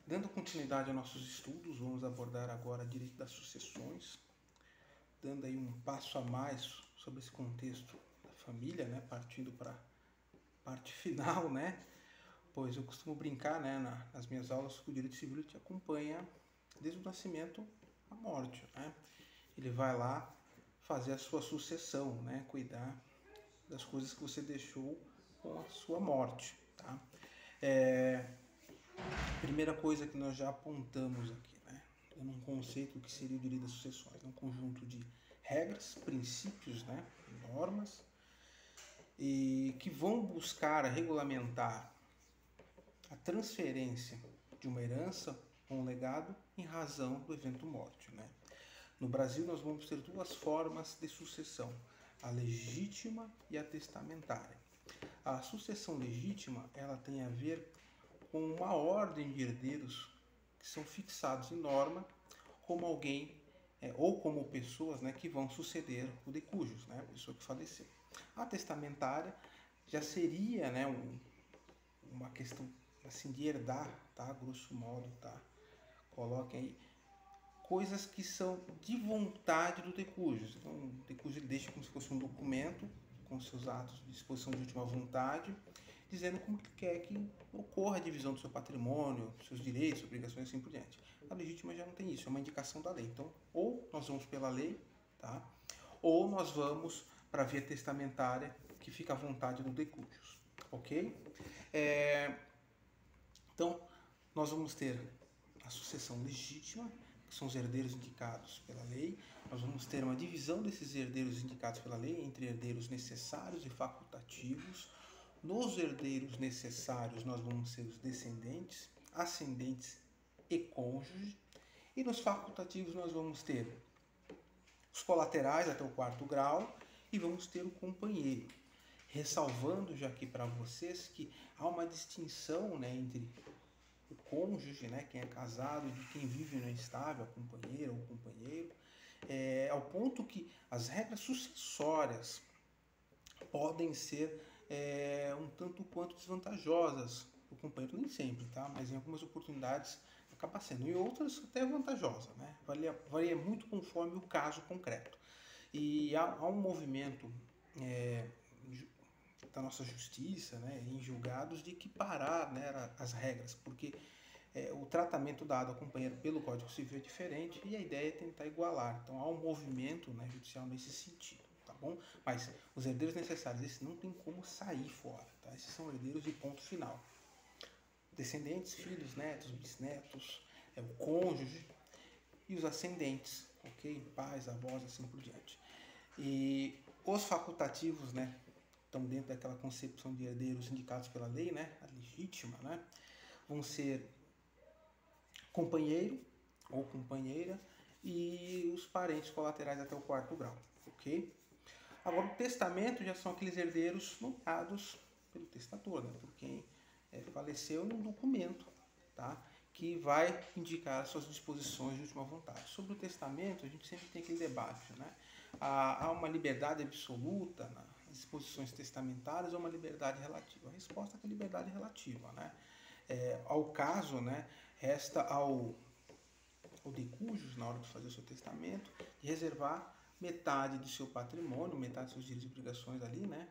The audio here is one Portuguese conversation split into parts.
Dando continuidade aos nossos estudos, vamos abordar agora direito das sucessões, dando aí um passo a mais sobre esse contexto da família, né, partindo para a parte final, né, pois eu costumo brincar, né, nas minhas aulas que o direito civil te acompanha desde o nascimento à morte, né, ele vai lá fazer a sua sucessão, né, cuidar das coisas que você deixou com a sua morte, tá? Primeira coisa que nós já apontamos aqui, né? Um conceito que seria o direito das sucessões, um conjunto de regras, princípios, né? Normas, e que vão buscar regulamentar a transferência de uma herança ou um legado em razão do evento morte, né? No Brasil nós vamos ter duas formas de sucessão, a legítima e a testamentária. A sucessão legítima, ela tem a ver com uma ordem de herdeiros que são fixados em norma como alguém ou como pessoas, né, que vão suceder o decujus, né, a pessoa que faleceu. A testamentária já seria, né, uma questão assim de herdar, tá, grosso modo, tá. Coloquem aí coisas que são de vontade do decujus. Então, o decujus ele deixa como se fosse um documento com seus atos de disposição de última vontade, dizendo como que quer que ocorra a divisão do seu patrimônio, dos seus direitos, obrigações e assim por diante. A legítima já não tem isso, é uma indicação da lei. Então, ou nós vamos pela lei, tá? Ou nós vamos para a via testamentária, que fica à vontade do decujus, ok? Então, nós vamos ter a sucessão legítima, que são os herdeiros indicados pela lei. Nós vamos ter uma divisão desses herdeiros indicados pela lei entre herdeiros necessários e facultativos. Nos herdeiros necessários, nós vamos ter os descendentes, ascendentes e cônjuge. E nos facultativos, nós vamos ter os colaterais até o quarto grau e vamos ter o companheiro. Ressalvando já aqui para vocês que há uma distinção, né, entre o cônjuge, né, quem é casado, de quem vive no estável, a companheira ou companheiro, ao ponto que as regras sucessórias podem ser um tanto quanto desvantajosas para o companheiro, nem sempre, tá? Mas em algumas oportunidades acaba sendo, em outras até vantajosa, né? Varia muito conforme o caso concreto. E há um movimento da nossa justiça, né, em julgados, de equiparar, né, as regras, porque o tratamento dado ao companheiro pelo Código Civil é diferente e a ideia é tentar igualar. Então há um movimento, né, judicial nesse sentido, tá bom? Mas os herdeiros necessários, esses não tem como sair fora, tá? Esses são herdeiros de ponto final. Descendentes, filhos, netos, bisnetos, o cônjuge e os ascendentes, ok? Pais, avós, assim por diante. E os facultativos, né, estão dentro daquela concepção de herdeiros indicados pela lei, né, a legítima, né, vão ser companheiro ou companheira e os parentes colaterais até o quarto grau, ok? Agora, o testamento já são aqueles herdeiros nomeados pelo testador, né, por quem faleceu num documento, tá, que vai indicar suas disposições de última vontade. Sobre o testamento, a gente sempre tem aquele debate, né? Há uma liberdade absoluta nas disposições testamentárias ou uma liberdade relativa? A resposta é que a liberdade relativa, né? Ao caso, né, resta ao decujus, na hora de fazer o seu testamento, de reservar metade do seu patrimônio, metade dos seus direitos e obrigações ali, né,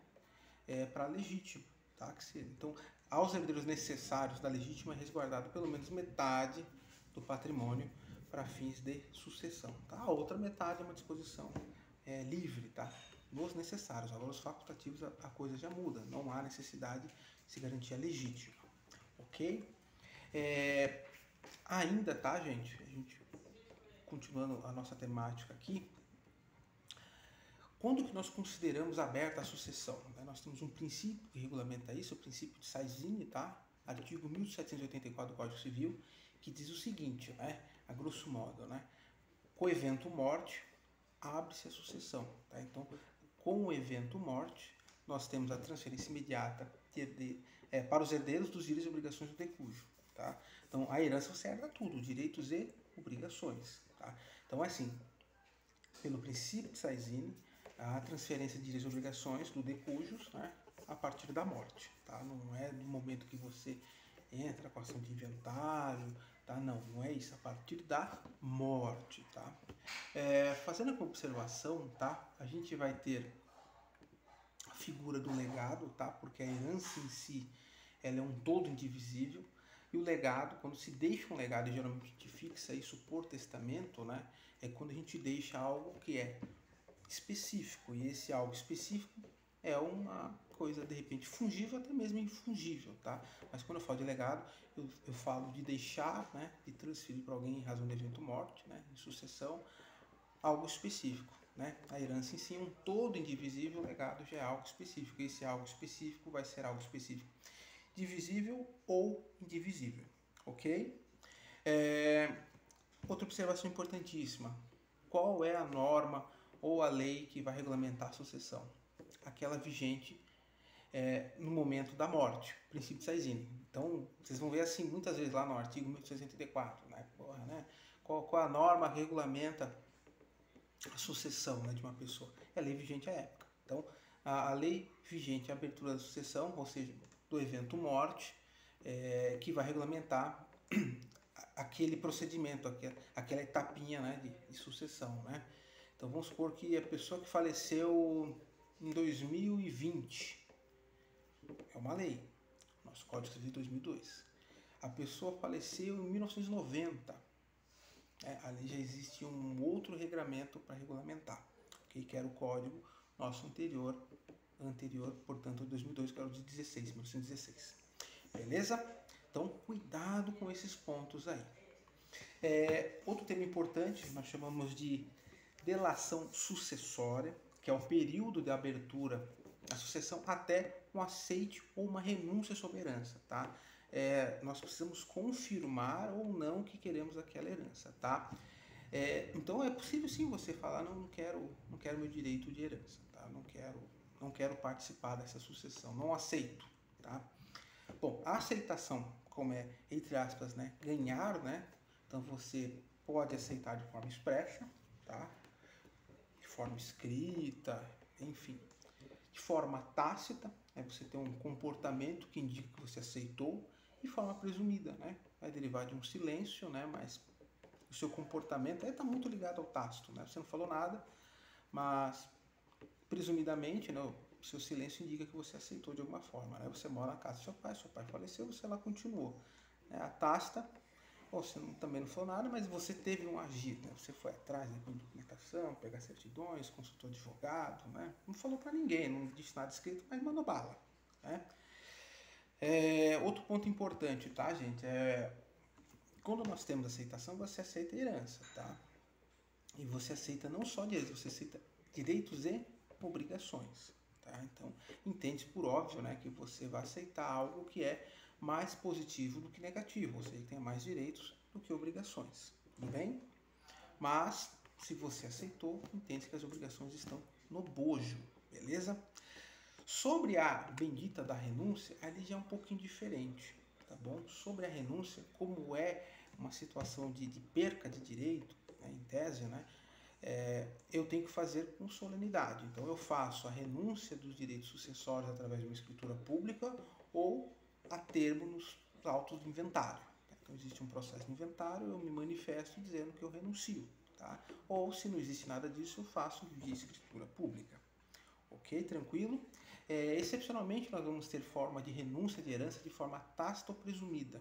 para a legítima. Tá? Então, aos herdeiros necessários da legítima é resguardado pelo menos metade do patrimônio para fins de sucessão. Tá? A outra metade é uma disposição livre, tá? Nos necessários. Agora, os facultativos, a coisa já muda. Não há necessidade de se garantir a legítima. Ok? Ainda, tá, gente? A gente continuando a nossa temática aqui. Quando que nós consideramos aberta a sucessão? Nós temos um princípio que regulamenta isso, o princípio de Saizzini, tá? Artigo 1784 do Código Civil, que diz o seguinte, né? A grosso modo, né? Com o evento morte, abre-se a sucessão, tá? Então, com o evento morte, nós temos a transferência imediata para os herdeiros dos direitos e obrigações do decúgio, tá? Então, a herança você herda tudo, direitos e obrigações, tá? Então, assim, pelo princípio de Saizzini, a transferência de direitos e obrigações do decujus, né, a partir da morte, tá? Não é do momento que você entra com a ação de inventário, tá? Não é isso, a partir da morte, tá? Fazendo uma observação, tá? A gente vai ter a figura do legado, tá? Porque a herança em si, ela é um todo indivisível. E o legado, quando se deixa um legado, e geralmente a gente fixa isso por testamento, né? É quando a gente deixa algo que é específico. E esse algo específico é uma coisa, de repente, fungível, até mesmo infungível, tá? Mas quando eu falo de legado, eu falo de deixar, né? De transferir para alguém em razão de evento morte, né? Em sucessão, algo específico, né? A herança em si é um todo indivisível, o legado já é algo específico. E esse algo específico vai ser algo específico divisível ou indivisível, ok? Outra observação importantíssima: qual é a norma ou a lei que vai regulamentar a sucessão? Aquela vigente no momento da morte, princípio Saizine. Então, vocês vão ver assim muitas vezes lá no artigo 1884, né? Porra, né? Qual a norma que regulamenta a sucessão, né, de uma pessoa? É a lei vigente à época. Então, a lei vigente à abertura da sucessão, ou seja, do evento morte, que vai regulamentar aquele procedimento, aquela etapinha, né, de sucessão, né? Então vamos supor que a pessoa que faleceu em 2020, é uma lei, nosso Código Civil de 2002. A pessoa faleceu em 1990, ali já existe um outro regramento para regulamentar, okay? Que era o Código nosso anterior, portanto, 2002, que era o de 1916. Beleza? Então, cuidado com esses pontos aí. Outro tema importante, nós chamamos de delação sucessória, que é o período de abertura da sucessão até um aceite ou uma renúncia sobre a herança, tá? Nós precisamos confirmar ou não que queremos aquela herança, tá? Então é possível sim você falar, não quero meu direito de herança, tá? Não quero participar dessa sucessão, não aceito, tá? Bom, a aceitação, como é, entre aspas, né, ganhar, né? Então você pode aceitar de forma expressa, tá? De forma escrita, enfim. De forma tácita, né? Você tem um comportamento que indica que você aceitou, e forma presumida, né? Vai derivar de um silêncio, né? Mas o seu comportamento está muito ligado ao tácito, né? Você não falou nada, mas presumidamente, né? O seu silêncio indica que você aceitou de alguma forma, né? Você mora na casa do seu pai faleceu, você lá continuou. A tácita, você também não falou nada, mas você teve um agir, né? Você foi atrás da documentação, pegar certidões, consultou advogado, né? Não falou para ninguém, não disse nada escrito, mas mandou bala, né? Outro ponto importante, tá, gente? Quando nós temos aceitação, você aceita a herança, tá? E você aceita não só direitos, você aceita direitos e obrigações, tá? Então, entende por óbvio, né, que você vai aceitar algo que é mais positivo do que negativo, ou seja, que tenha mais direitos do que obrigações, tudo bem? Mas, se você aceitou, entende que as obrigações estão no bojo, beleza? Sobre a bendita da renúncia, ali já é um pouquinho diferente, tá bom? Sobre a renúncia, como é uma situação de perca de direito, né, em tese, né, eu tenho que fazer com solenidade. Então, eu faço a renúncia dos direitos sucessórios através de uma escritura pública ou a termo nos autos de inventário. Então, existe um processo de inventário, eu me manifesto dizendo que eu renuncio, tá? Ou, se não existe nada disso, eu faço via escritura pública. Ok? Tranquilo? Excepcionalmente, nós vamos ter forma de renúncia de herança de forma tácita ou presumida,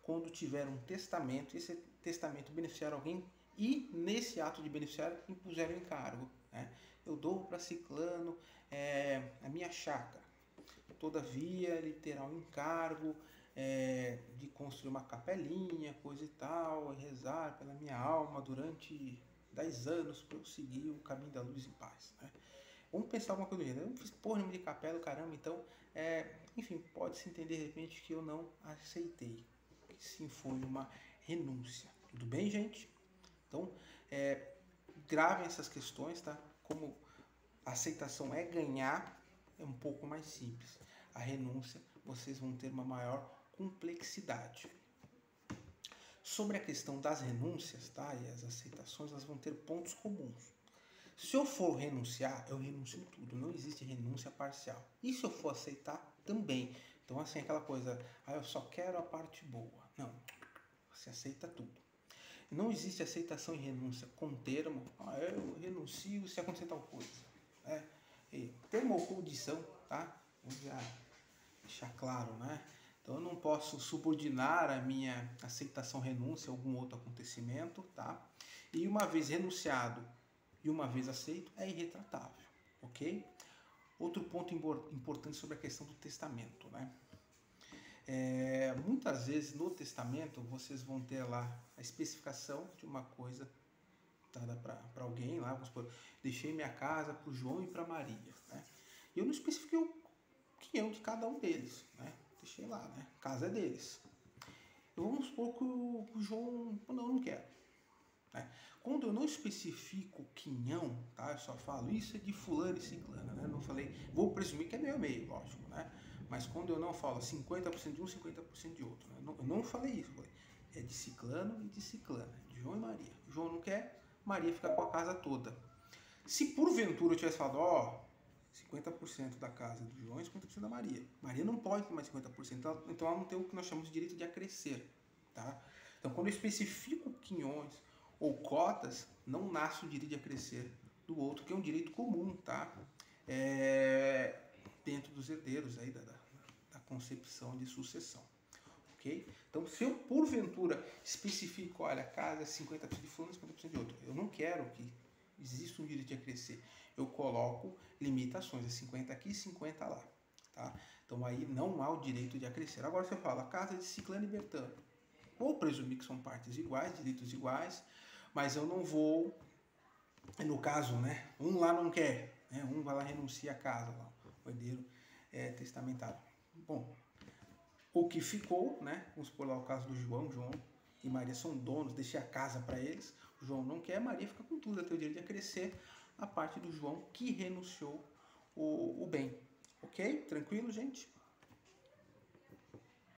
quando tiver um testamento e esse testamento beneficiar alguém e, nesse ato de beneficiar, impuser o encargo, né? Eu dou para ciclano a minha chácara. Todavia, ele terá um encargo de construir uma capelinha, coisa e tal, e rezar pela minha alma durante 10 anos para eu seguir o caminho da luz e paz, né? Vamos pensar alguma coisa do gênero. Eu não fiz porra nenhuma de capela, caramba, então, enfim, pode-se entender de repente que eu não aceitei. Que sim, foi uma renúncia. Tudo bem, gente? Então, gravem essas questões, tá? Como a aceitação é ganhar, é um pouco mais simples. A renúncia, vocês vão ter uma maior complexidade. Sobre a questão das renúncias, tá? E as aceitações, elas vão ter pontos comuns. Se eu for renunciar, eu renuncio tudo. Não existe renúncia parcial. E se eu for aceitar, também. Então, assim, aquela coisa, eu só quero a parte boa. Não. Você aceita tudo. Não existe aceitação e renúncia com termo. Eu renuncio se acontecer tal coisa. Termo ou condição, tá? Vamos já deixar claro, né? Então eu não posso subordinar a minha aceitação, renúncia a algum outro acontecimento, tá? E uma vez renunciado e uma vez aceito, é irretratável, ok? Outro ponto importante sobre a questão do testamento, né? Muitas vezes no testamento vocês vão ter lá a especificação de uma coisa dada para alguém lá, vamos supor, deixei minha casa para o João e para Maria, né? E eu não especifiquei o quinhão de cada um deles, né? Deixei lá, né? A casa é deles. Vamos supor que o João, não quero, né? Quando eu não especifico o quinhão, tá? Eu só falo isso é de fulano e ciclano, né? Não falei, vou presumir que é meio a meio, lógico, né? Mas quando eu não falo 50% de um, 50% de outro, né? Eu não falei isso, eu falei, é de ciclano e de ciclana, de João e Maria. O João não quer, Maria fica com a casa toda. Se porventura eu tivesse falado, 50% da casa do João e 50% da Maria. Maria não pode ter mais 50%, então ela não tem o que nós chamamos de direito de acrescer, tá? Então quando eu especifico quinhões ou cotas, não nasce o direito de acrescer do outro, que é um direito comum, tá? Dentro dos herdeiros aí da concepção de sucessão, ok? Então, se eu porventura especifico, olha, a casa é 50% de fulano e 50% de outro, eu não quero que exista um direito de acrescer, eu coloco limitações, é 50 aqui e 50 lá, tá? Então aí não há o direito de acrescer. Agora você fala, a casa é de ciclano e bertano, vou presumir que são partes iguais, direitos iguais, mas eu não vou, no caso, né, um lá não quer, né, um vai lá renuncia a casa, lá, o herdeiro testamentário. Bom, o que ficou, né, vamos supor lá o caso do João e Maria são donos, deixei a casa para eles, o João não quer, Maria fica com tudo, tem o direito de acrescer a parte do João que renunciou o bem. Ok? Tranquilo, gente?